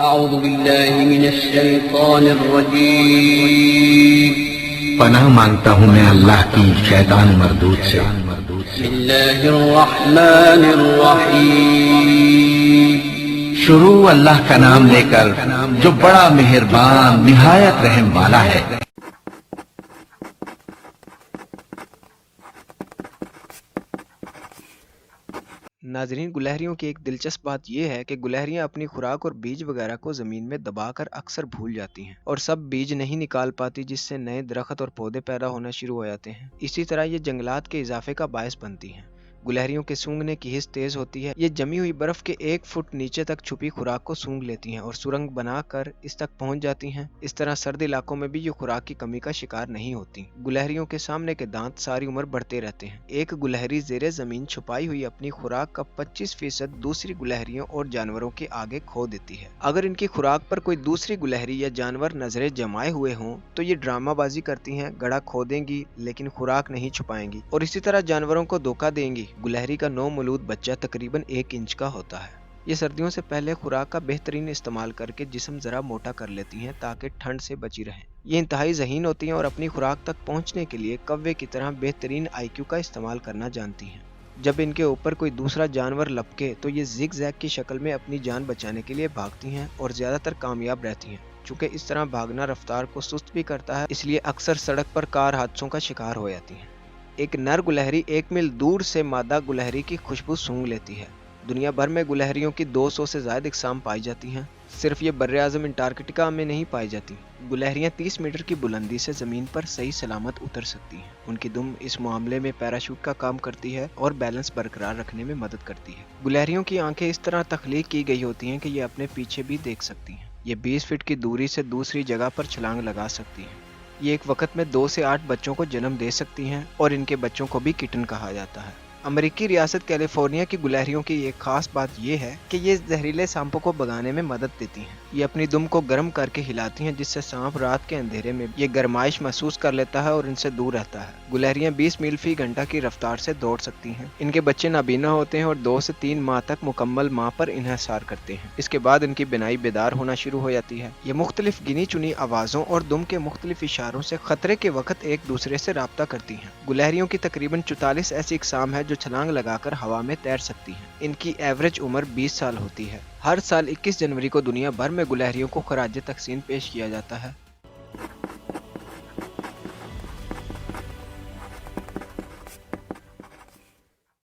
أعوذ بالله من الشيطان الرجيم. پناہ مانگتا ہوں میں اللہ کی شیطان مردود سے۔ بسم الله الرحمن الرحيم. شروع اللہ کا نام لے کر جو بڑا مہربان نہایت رحم والا ہے۔ ناظرین، گلہریوں کی ایک دلچسپ بات یہ ہے کہ گلہریاں اپنی خوراک اور بیج وغیرہ کو زمین میں دبا کر اکثر بھول جاتی ہیں اور سب بیج نہیں نکال پاتی، جس سے نئے درخت اور پودے پیدا ہونا شروع ہو جاتے ہیں۔ اسی طرح یہ جنگلات کے اضافے کا باعث بنتی ہیں۔ گلہریوں کے سونگھنے کی حس تیز ہوتی ہے۔ یہ جمی ہوئی برف کے 1 فٹ نیچے تک چھپی خوراک کو سونگھ لیتی ہیں اور سرنگ بنا کر اس تک پہنچ جاتی ہیں۔ اس طرح سرد علاقوں میں بھی یہ خوراک کی کمی کا شکار نہیں ہوتی۔ گلہریوں کے سامنے کے دانت ساری عمر بڑھتے رہتے ہیں۔ ایک گلہری زیر زمین چھپائی ہوئی اپنی خوراک کا 25% دوسری گلہریوں اور جانوروں کے آگے کھو دیتی ہے۔ اگر ان کی خوراک پر کوئی دوسری گلہری یا جانور نظریں جمائے ہوئے ہوں تو یہ ڈرامہ بازی کرتی ہیں، گڑھا کھو دیں گی لیکن خوراک نہیں چھپائیں گی اور اسی طرح جانوروں کو دھوکہ دیں گی۔ گلہری کا نومولود بچہ تقریباً 1 انچ کا ہوتا ہے۔ یہ سردیوں سے پہلے خوراک کا بہترین استعمال کر کے جسم ذرا موٹا کر لیتی ہیں تاکہ ٹھنڈ سے بچی رہیں۔ یہ انتہائی ذہین ہوتی ہیں اور اپنی خوراک تک پہنچنے کے لیے کوے کی طرح بہترین IQ کا استعمال کرنا جانتی ہیں۔ جب ان کے اوپر کوئی دوسرا جانور لپکے تو یہ زگ زیگ کی شکل میں اپنی جان بچانے کے لیے بھاگتی ہیں اور زیادہ تر کامیاب رہتی ہیں۔ چونکہ اس طرح بھاگنا رفتار کو سست بھی کرتا ہے، اس لیے اکثر سڑک پر کار حادثوں کا شکار ہو جاتی ہیں۔ ایک نر گلہری 1 میل دور سے مادہ گلہری کی خوشبو سونگھ لیتی ہے۔ دنیا بھر میں گلہریوں کی 200 سے زائد اقسام پائی جاتی ہیں۔ صرف یہ بر اعظم انٹارکٹیکا میں نہیں پائی جاتی۔ گلہریاں 30 میٹر کی بلندی سے زمین پر صحیح سلامت اتر سکتی ہیں۔ ان کی دم اس معاملے میں پیراشوٹ کا کام کرتی ہے اور بیلنس برقرار رکھنے میں مدد کرتی ہے۔ گلہریوں کی آنکھیں اس طرح تخلیق کی گئی ہوتی ہیں کہ یہ اپنے پیچھے بھی دیکھ سکتی ہیں۔ یہ 20 فٹ کی دوری سے دوسری جگہ پر چھلانگ لگا سکتی ہیں۔ یہ ایک وقت میں 2 سے 8 بچوں کو جنم دے سکتی ہیں اور ان کے بچوں کو بھی کٹن کہا جاتا ہے۔ امریکی ریاست کیلیفورنیا کی گلہریوں کی ایک خاص بات یہ ہے کہ یہ زہریلے سانپوں کو بھگانے میں مدد دیتی ہیں۔ یہ اپنی دم کو گرم کر کے ہلاتی ہیں جس سے سانپ رات کے اندھیرے میں یہ گرمائش محسوس کر لیتا ہے اور ان سے دور رہتا ہے۔ گلہریاں 20 میل فی گھنٹہ کی رفتار سے دوڑ سکتی ہیں۔ ان کے بچے نابینا ہوتے ہیں اور 2 سے 3 ماہ تک مکمل ماں پر انحصار کرتے ہیں۔ اس کے بعد ان کی بینائی بیدار ہونا شروع ہو جاتی ہے۔ یہ مختلف گنی چنی آوازوں اور دم کے مختلف اشاروں سے خطرے کے وقت ایک دوسرے سے رابطہ کرتی ہیں۔ گلہریوں کی تقریباً 44 ایسی اقسام ہے جو چھلانگ لگا کر ہوا میں تیر سکتی ہیں۔ ان کی ایوریج عمر 20 سال ہوتی ہے۔ ہر سال 21 جنوری کو دنیا بھر میں گلہریوں کو خراج تحسین پیش کیا جاتا ہے۔